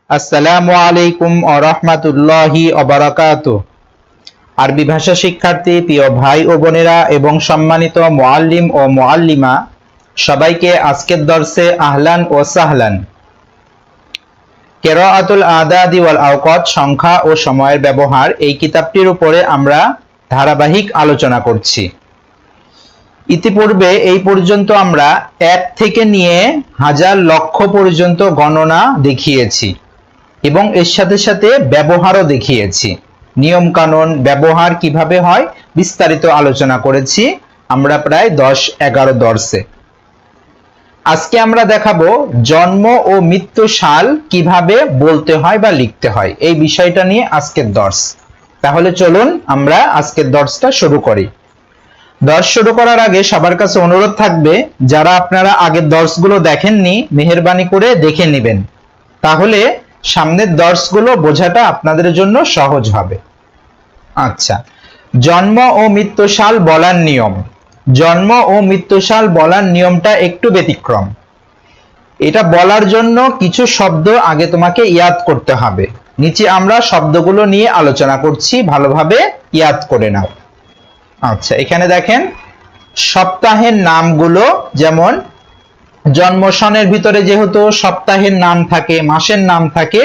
আসসালামু আলাইকুম ওয়া রাহমাতুল্লাহি ওয়া বারাকাতুহু। আরবি ভাষা শিক্ষার্থী প্রিয় ভাই ও বোনেরা এবং সম্মানিত মুআল্লিম ও মুআল্লিমা সবাইকে আজকের দর্সে আহলান ও সাহলান। কিরাআতুল আদাদি ওয়াল আওকাত, সংখ্যা ও সময়ের ব্যবহার, এই কিতাবটির উপরে আমরা ধারাবাহিক আলোচনা করছি। ইতিপূর্বে এই পর্যন্ত আমরা 1 থেকে নিয়ে হাজার লক্ষ পর্যন্ত গণনা দেখিয়েছি এবং এর সাথে সাথে ব্যবহারও দেখিয়েছি। নিয়ম কানুন ব্যবহার কিভাবে হয় বিস্তারিত আলোচনা করেছি আমরা প্রায় 10-11 দর্শে। আজকে আমরা দেখাবো জন্ম ও মৃত্যু সাল কিভাবে বলতে হয় বা লিখতে হয়, এই বিষয়টা নিয়ে আজকের দর্শ। তাহলে চলুন আমরা আজকের দর্শটা শুরু করি। দর্শ শুরু করার আগে সবার কাছে অনুরোধ থাকবে, যারা আপনারা আগের দর্শগুলো দেখেননি মেহেরবানি করে দেখে নেবেন, তাহলে সামনের দর্শগুলো বোঝাটা আপনাদের জন্য সহজ হবে। আচ্ছা, জন্ম ও মৃত্যু সাল বলার নিয়ম। জন্ম ও মৃত্যু সাল বলার নিয়মটা একটু ব্যতিক্রম। এটা বলার জন্য কিছু শব্দ আগে তোমাকে ইয়াদ করতে হবে। নিচে আমরা শব্দগুলো নিয়ে আলোচনা করছি, ভালোভাবে ইয়াদ করে নাও। আচ্ছা, এখানে দেখেন সপ্তাহের নামগুলো, যেমন জন্ম সনের ভিতরে যেহেতু সপ্তাহের নাম থাকে, মাসের নাম থাকে,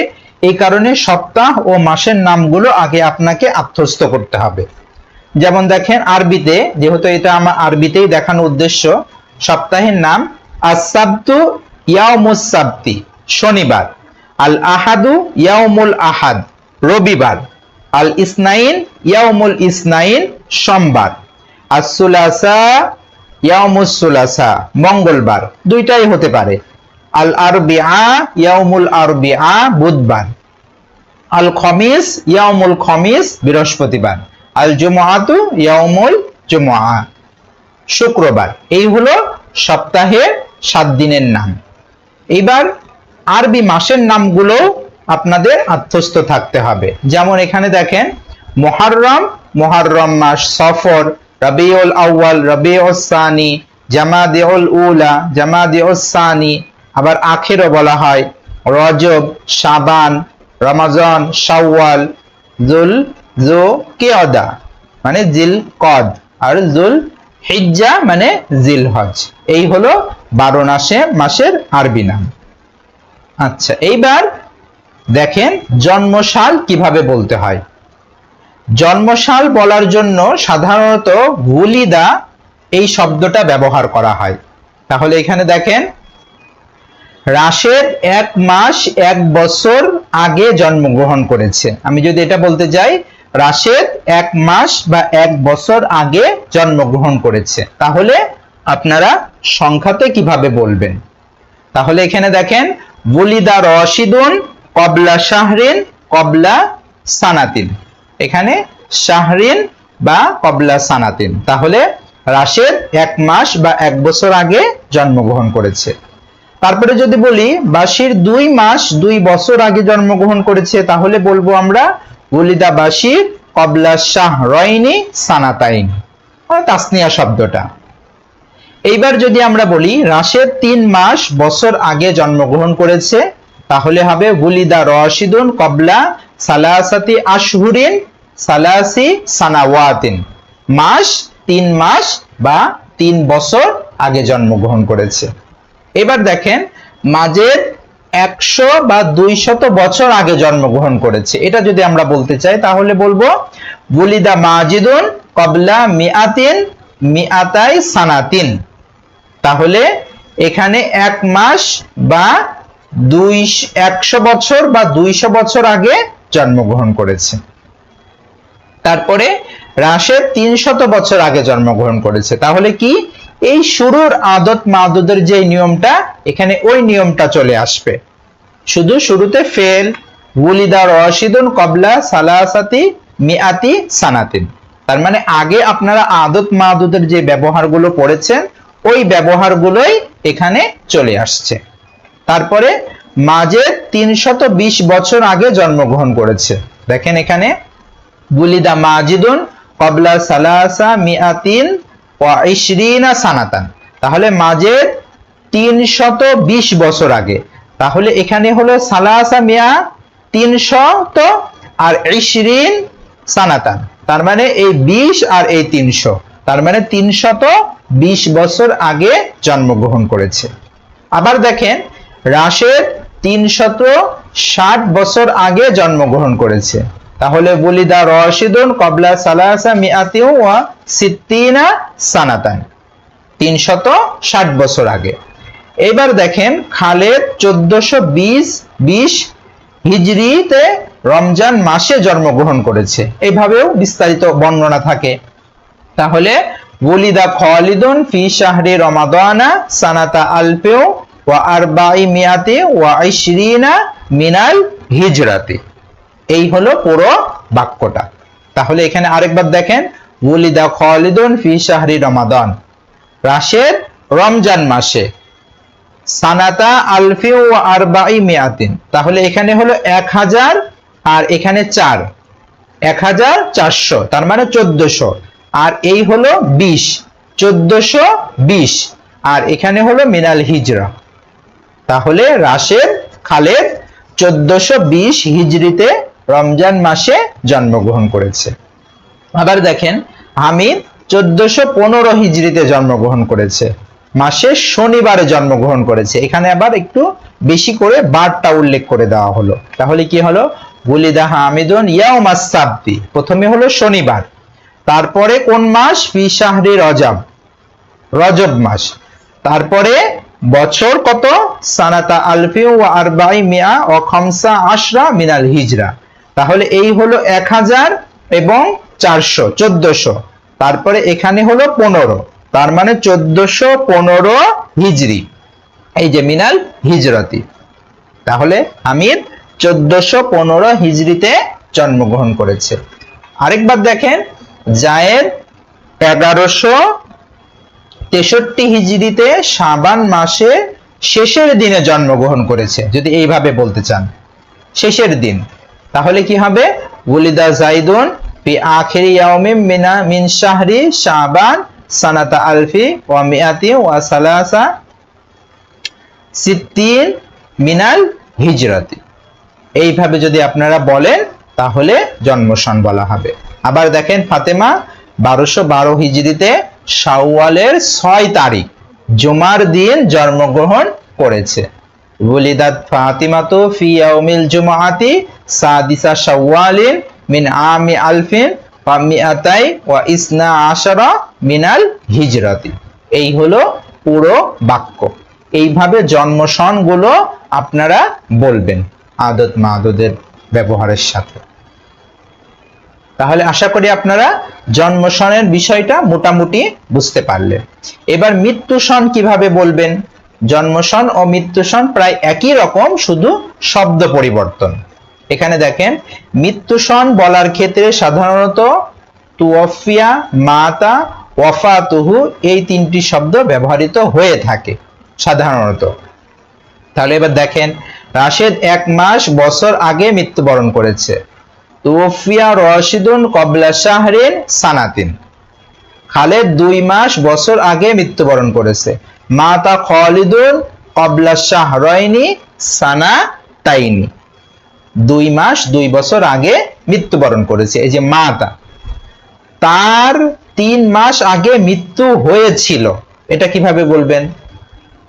এই কারণে সপ্তাহ ও মাসের নামগুলো আগে আপনাকে আত্মস্থ করতে হবে। যেমন দেখেন আরবিতে, যেহেতু এটা আমার আরবিতেই দেখানোর উদ্দেশ্য, সপ্তাহের নাম আস-সাবতু ইয়াউমুস সাবতি, শনিবার। আল আহাদু ইয়াউমুল আহাদ, রবিবার। আল ইসনাইন ইয়াউমুল ইসনাইন, সোমবার। আস-সুলাসা ইয়াউমুস সুলাসা, মঙ্গলবার। দুইটাই হতে পারে। আল আরবিআ ইয়াউমুল আরবিআ, বুধবার। আল খমিস ইয়াউমুল খমিস, বৃহস্পতিবার। আল জুমআতু ইয়াউমুল জুমআ, শুক্রবার। এই হলো সপ্তাহের 7 দিনের নাম। এবার আরবি মাসের নামগুলো আপনাদের আত্মস্থ থাকতে হবে। যেমন এখানে দেখেন মুহররম, মুহররম মাস। সফর, রবিউল আউয়াল, রবিউল সানি। জামাদিউল উলা, জামাদিউল সানি। আবার আখিরও বলা হয়। রজব, শাবান, রমজান, শাওয়াল, যুলকিয়াদা মানে জিলকদ, আর যুল হিজ্জা মানে জিলহজ। এই হলো 12 মাসের আরবি নাম। আচ্ছা, এইবার দেখেন জন্মসাল কিভাবে বলতে হয়। জন্মসাল বলার জন্য সাধারণত গুলিদা এই শব্দটা ব্যবহার করা হয়। তাহলে এখানে দেখেন রাশেদ 1 মাস 1 বছর আগে জন্মগ্রহণ করেছে। আমি যদি এটা বলতে যাই রাশেদ 1 মাস বা 1 বছর আগে জন্মগ্রহণ করেছে, তাহলে আপনারা সংখ্যাতে কিভাবে বলবেন। তাহলে এখানে দেখেন বুলিদা রশিদুন কবলা শাহরিন কবলা সানাতিন, এখানে শাহরিন বা কবলা সানাতিন। তাহলে রাশেদ 1 মাস বা 1 বছর আগে জন্মগ্রহণ করেছে। তারপরে যদি বলি বাশির 2 মাস 2 বছর আগে জন্মগ্রহণ করেছে, তাহলে বলবো আমরা বুলিদা বাশির কবলা শাহরাইনি সানাতাইন, তাসনিয়া শব্দটা। এইবার যদি আমরা বলি রাশেদ 3 মাস বছর আগে জন্মগ্রহণ করেছে, তাহলে হবে বুলিদা রশিদুন কবলা সালাসাতি আশহুরিন সালাসি সানাওয়াতিন, মাস 3 মাস বা 3 বছর আগে জন্মগ্রহণ করেছে। এবার দেখেন মাজেদ 100 বা 200 বছর আগে জন্মগ্রহণ করেছে, এটা যদি আমরা বলতে চাই তাহলে বলবো বুলিদা মাজিদুন কবলা মিআতিন মিআতাই সানাতিন। তাহলে এখানে 1 মাস বা 100 বছর বা 200 বছর আগে জন্মগ্রহণ করেছে। তারপরে রাশেদ 300 বছর আগে জন্মগ্রহণ করেছে, তাহলে কি এই শুরুর আদত মাদুদের যে নিয়মটা, এখানে ওই নিয়মটা চলে আসবে। শুধু শুরুতে ফেল, বুলিদা রশিদুন কবলা সালাসাতি মিআতি সানাতিন, তার মানে আগে আপনারা আদত মাদুদের যে ব্যবহারগুলো পড়েছেন ওই ব্যবহারগুলোই এখানে চলে আসছে। তারপরে মাজেদ 320 বছর আগে জন্মগ্রহণ করেছে। দেখেন এখানে বুলিদা মাজিদুন কবলা সালাসা মিআতিন ওয়া ইশরিনা সানাতান, তাহলে মাজেদ 320 বছর আগে। তাহলে এখানে হলো সালাসা মিয়া 300 তো আর 20 সানাতান, তার মানে এই 20 আর এই 300, তার মানে 320 বছর আগে জন্মগ্রহণ করেছে। আবার দেখেন রাশেদ 360 বছর আগে জন্মগ্রহণ করেছে, তাহলে ওয়ালিদা রাশিদুন ক্বাবলা সালাসা মিআতিন ওয়া সিত্তিনা সানাতান, 360 বছর আগে। এবার দেখেন খালেদ 1420 হিজরিতে রমজান মাসে জন্মগ্রহণ করেছে, এইভাবেও বিস্তারিত বর্ণনা থাকে। তাহলে ওয়ালিদা খালিদুন ফি শাহরি রমাদানা সানাতা আলফিউ ওয়া আরবাই মিয়াতি ওয়া 20 মিনাল হিজরাতি। এই হলো পুরো বাক্যটা। তাহলে এখানে আরেকবার দেখেন, ওয়ালিদা খালিদুন ফি শাহরি রমাদান, রাশেদ রমজান মাসে, সানাতা আলফি ওয়া আরবাই মিয়াতিন, তাহলে এখানে হলো 1000 আর এখানে 4, 1400, তার মানে 1400, আর এই হলো 20, 1420, আর এখানে হলো মিনাল হিজরা। তাহলে রাশেদ খালেদ 1420 হিজরিতে রমজান মাসে জন্মগ্রহণ করেছে। আবার দেখেন হামিদ 1415 হিজরিতে জন্মগ্রহণ করেছে, মাসের শনিবারে জন্মগ্রহণ করেছে। এখানে আবার একটু বেশি করে বারটা উল্লেখ করে দেওয়া হলো। তাহলে কি হলো, ওয়ালিদা হামিদুন ইয়াউমাস সাবতি, প্রথমে হলো শনিবার, তারপরে কোন মাস, ফি শাহরি রজব, রজব মাস, তারপরে বছর কত, সানাতা আলফি ওয়া আরবাই মিয়া ও খামসা আশরা মিনাল হিজরা। তাহলে এই হলো 1000 এবং 400, 1400, তারপরে এখানে হলো 15, তার মানে 1415 হিজরি, এই যে মিনাল হিজরতি। তাহলে হামিদ 1415 হিজরিতে জন্মগ্রহণ করেছে। আরেকবার দেখেন জায়েদ 1163 হিজরিতে শাবান মাসে শেষের দিনে জন্মগ্রহণ করেছে, যদি এইভাবে বলতে চান শেষের দিন। তাহলে কি হবে, ওয়ালিদা জাইদুন ফি আখিরি ইয়াউমিন মিন শাহরি শাবান সানাতা আলফি ওয়া মিআতি ওয়া সালাসা সিত্তিন মিনাল হিজরাতি। এইভাবে যদি আপনারা বলেন তাহলে জন্মসন বলা হবে। আবার দেখেন ফাতেমা 1212 হিজরিতে শাওয়ালের 6 তারিখ জুমার দিন জন্মগ্রহণ করেছে। ওয়ালিদাত ফাতিমাতু ফি ইয়াউমিল জুমআতি সাদিসা শাওয়ালিন মিন আমি আলফিন ওয়া মিআতাই ওয়া ইসনা আশারা মিনাল হিজরাতি। এই হলো পুরো বাক্য। এইভাবে জন্মসন গুলো আপনারা বলবেন আদত মাদুদের ব্যবহারের সাথে। তাহলে আশা করি আপনারা জন্মসনের বিষয়টা মোটামুটি বুঝতে পারলেন। এবার মৃত্যুসন কিভাবে বলবেন। জন্মসন ও মৃত্যুসন প্রায় একই রকম, শুধু শব্দ পরিবর্তন। এখানে দেখেন মৃত্যুসন বলার ক্ষেত্রে সাধারণত তুওফিয়া, মাতা, ওয়াফাতুহু এই 3টি শব্দ ব্যবহৃত হয়ে থাকে সাধারণত। তাহলে এবার দেখেন রাশেদ 1 মাস বছর আগে মৃত্যুবরণ করেছে। তুওফিয়া রাশিদুন ক্বাবলা শাহরিন সানাতিন, খালেদ 2 মাস বছর আগে মৃত্যুবরণ করেছে। মাতা খালিদুন ক্বাবলা শাহরাইনি সানাতাইনি, 2 মাস 2 বছর আগে মৃত্যুবরণ করেছে। এই যে মাতা, তার 3 মাস আগে মৃত্যু হয়েছিল, এটা কিভাবে বলবেন।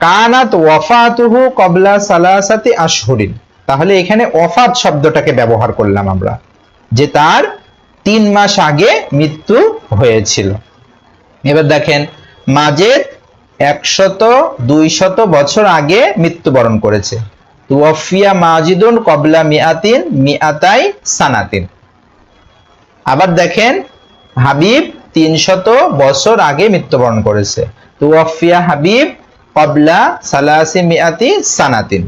কানাত ওয়াফাতুহু ক্বাবলা সালাসাতি আশহুরিন, তাহলে এখানে ওয়াফাত শব্দটাকে ব্যবহার করলাম আমরা, যে তার 3 মাস আগে মৃত্যু হয়েছিল। এবার দেখেন মাজেদ 100-200 বছর আগে মৃত্যুবরণ করেছে। তুওফিয়া মাজিদুন ক্বাবলা মিআতাই সানাতিন। আবার দেখেন হাবিব 300 বছর আগে মৃত্যুবরণ করেছে। তুওফিয়া হাবিব ক্বাবলা সালাসি মিআতি সানাতিন,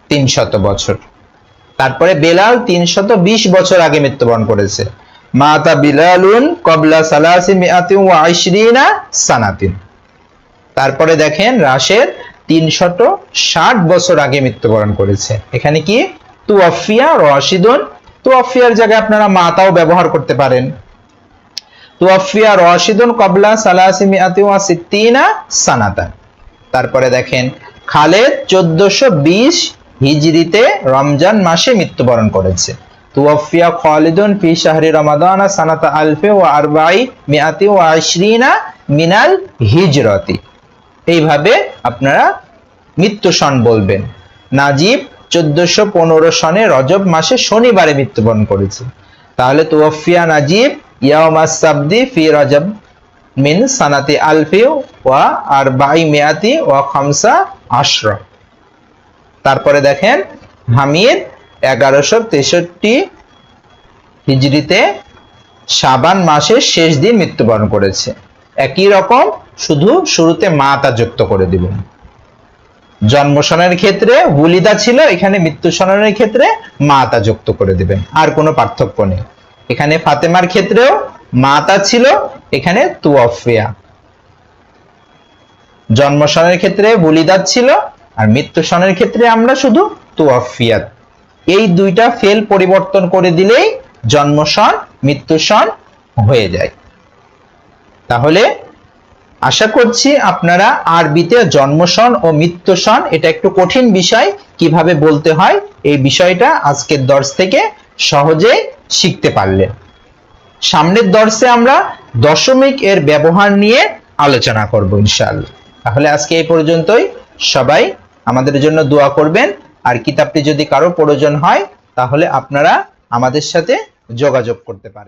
300 বছর। তারপরে বেলাল 320 বছর আগে মৃত্যুবরণ করেছে। মাতা বিলালুন ক্বাবলা সালাসি মিআতি ওয়া 20 সানাতিন। তারপরে দেখেন রাশেদ 360 বছর আগে মৃত্যুবরণ করেছে। এখানে কি তুওফিয়া রাশিদুন, তুওফিয়ার জায়গায় আপনারা মাতাও ব্যবহার করতে পারেন। তুওফিয়া রাশিদুন ক্বাবলা সালাসি মিআতি ওয়া সিত্তিনা সানাতান। তারপরে দেখেন খালেদ 1420 হিজরিতে রমজান মাসে মৃত্যুবরণ করেছে। তুওয়াফিয়া খালিদুন ফি শাহরি রমাদান সানাতা আলফে ওয়া আরবাই মিআতি ওয়া আশরিনা মিনাল হিজরতি। এইভাবে আপনারা মৃত্যু সন বলবেন। নাজিব 1415 সনে রজব মাসে শনিবারে মৃত্যুবরণ করেছে। তাহলে তুওয়াফিয়া নাজিব ইয়াউমাস সাবদি ফি রজব মিন সানাতি আলফি ওয়া আরবাই মিআতি ওয়া খামসা আশরা। তারপরে দেখেন হামিদ 1163 হিজরিতে শাবান মাসের শেষ দিন মৃত্যুবরণ করেছে। একই রকম, শুধু শুরুতে মাতা যুক্ত করে দিবেন। জন্মসনের ক্ষেত্রে ওলিদা ছিল, এখানে মৃত্যু সনের ক্ষেত্রে মাতা যুক্ত করে দিবেন, আর কোনো পার্থক্য নেই। এখানে ফাতেমার ক্ষেত্রেও মাতা ছিল, এখানে তুওয়াফিয়া। জন্মসনের ক্ষেত্রে ওলিদাত ছিল, আর মৃত্যু সনের ক্ষেত্রে আমরা শুধু তুওয়াফিয়াত। এই দুইটা ফেল পরিবর্তন করে দিলেই জন্মসন মৃত্যু সন হয়ে যায়। তাহলে আশা করছি আপনারা আরবিতে জন্মসন ও মৃত্যু সন, এটা একটু কঠিন বিষয়, কিভাবে বলতে হয় এই বিষয়টা আজকের দর্শ থেকে সহজে শিখতে পারলেন। সামনের দর্শে আমরা দশমিক এর ব্যবহার নিয়ে আলোচনা করব ইনশাআল্লাহ। তাহলে আজকে এই পর্যন্তই। সবাই আমাদের জন্য দোয়া করবেন, আর কিতাবটি যদি কারো প্রয়োজন হয় তাহলে আপনারা আমাদের সাথে যোগাযোগ করতে পারেন।